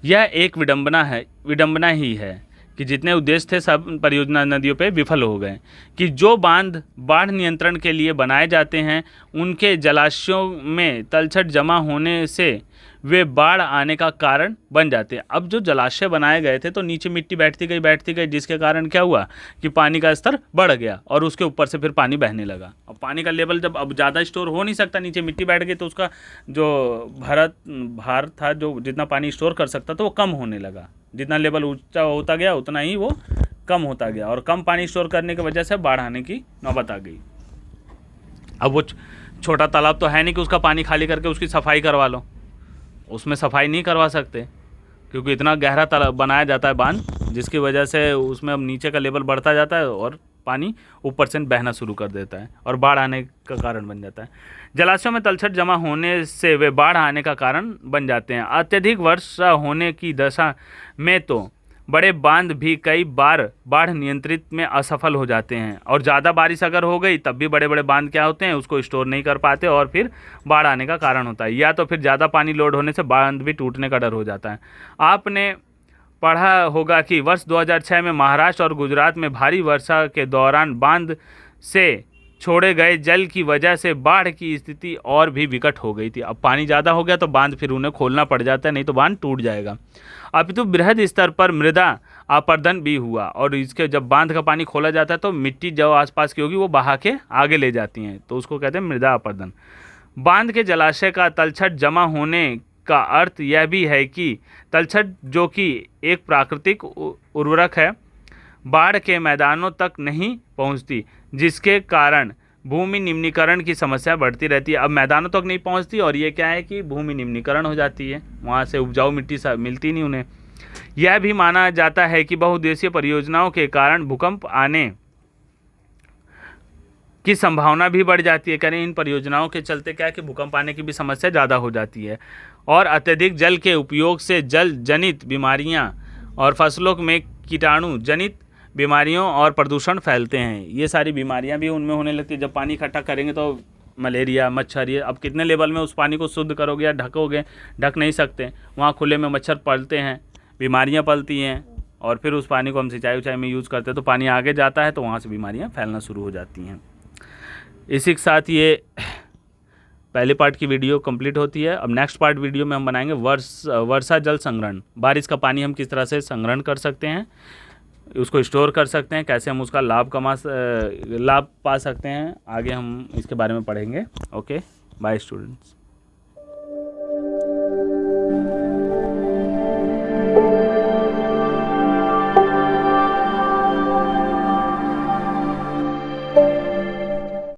यह एक विडंबना ही है कि जितने उद्देश्य थे सब परियोजना नदियों पे विफल हो गए, कि जो बांध बाढ़ नियंत्रण के लिए बनाए जाते हैं उनके जलाशयों में तलछट जमा होने से वे बाढ़ आने का कारण बन जाते हैं। अब जो जलाशय बनाए गए थे तो नीचे मिट्टी बैठती गई, जिसके कारण क्या हुआ कि पानी का स्तर बढ़ गया और उसके ऊपर से फिर पानी बहने लगा। अब पानी का लेवल जब अब ज़्यादा स्टोर हो नहीं सकता, नीचे मिट्टी बैठ गई तो उसका जो भार था, जो जितना पानी स्टोर कर सकता था वो कम होने लगा। जितना लेवल ऊंचा होता गया उतना ही वो कम होता गया और कम पानी स्टोर करने की वजह से बाढ़ आने की नौबत आ गई। अब वो छोटा तालाब तो है नहीं कि उसका पानी खाली करके उसकी सफाई करवा लो, उसमें सफाई नहीं करवा सकते, क्योंकि इतना गहरा तालाब बनाया जाता है बांध, जिसकी वजह से उसमें अब नीचे का लेवल बढ़ता जाता है और पानी ऊपर से बहना शुरू कर देता है और बाढ़ आने का कारण बन जाता है। जलाशयों में तलछट जमा होने से वे बाढ़ आने का कारण बन जाते हैं। अत्यधिक वर्षा होने की दशा में तो बड़े बांध भी कई बार बाढ़ नियंत्रित में असफल हो जाते हैं, और ज़्यादा बारिश अगर हो गई तब भी बड़े बड़े बांध क्या होते हैं, उसको स्टोर नहीं कर पाते और फिर बाढ़ आने का कारण होता है, या तो फिर ज़्यादा पानी लोड होने से बांध भी टूटने का डर हो जाता है। आपने पढ़ा होगा कि वर्ष 2006 में महाराष्ट्र और गुजरात में भारी वर्षा के दौरान बांध से छोड़े गए जल की वजह से बाढ़ की स्थिति और भी विकट हो गई थी। अब पानी ज़्यादा हो गया तो बांध फिर उन्हें खोलना पड़ जाता है, नहीं तो बांध टूट जाएगा। अपितु बृहद स्तर पर मृदा अपरदन भी हुआ, और इसके जब बांध का पानी खोला जाता है तो मिट्टी जो आसपास की होगी वो बहा के आगे ले जाती हैं, तो उसको कहते हैं मृदा अपरदन। बांध के जलाशय का तलछट जमा होने का अर्थ यह भी है कि तलछट, जो कि एक प्राकृतिक उर्वरक है, बाढ़ के मैदानों तक नहीं पहुंचती, जिसके कारण भूमि निम्नीकरण की समस्या बढ़ती रहती है। अब मैदानों तक नहीं पहुंचती और ये क्या है कि भूमि निम्नीकरण हो जाती है, वहाँ से उपजाऊ मिट्टी मिलती नहीं उन्हें। यह भी माना जाता है कि बहुउद्देशीय परियोजनाओं के कारण भूकंप आने की संभावना भी बढ़ जाती है। करें इन परियोजनाओं के चलते क्या है कि भूकंप आने की भी समस्या ज़्यादा हो जाती है, और अत्यधिक जल के उपयोग से जल जनित बीमारियां और फसलों में कीटाणु जनित बीमारियों और प्रदूषण फैलते हैं। ये सारी बीमारियां भी उनमें होने लगती है। जब पानी इकट्ठा करेंगे तो मलेरिया, मच्छर, ये अब कितने लेवल में उस पानी को शुद्ध करोगे या ढकोगे, ढक नहीं सकते, वहाँ खुले में मच्छर पलते हैं, बीमारियाँ पलती हैं, और फिर उस पानी को हम सिंचाई उचाई में यूज़ करते हैं तो पानी आगे जाता है तो वहाँ से बीमारियाँ फैलना शुरू हो जाती हैं। इसी के साथ ये पहले पार्ट की वीडियो कंप्लीट होती है। अब नेक्स्ट पार्ट वीडियो में हम बनाएंगे वर्षा जल संग्रहण, बारिश का पानी हम किस तरह से संग्रहण कर सकते हैं, उसको स्टोर कर सकते हैं, कैसे हम उसका लाभ पा सकते हैं, आगे हम इसके बारे में पढ़ेंगे। Okay, bye students.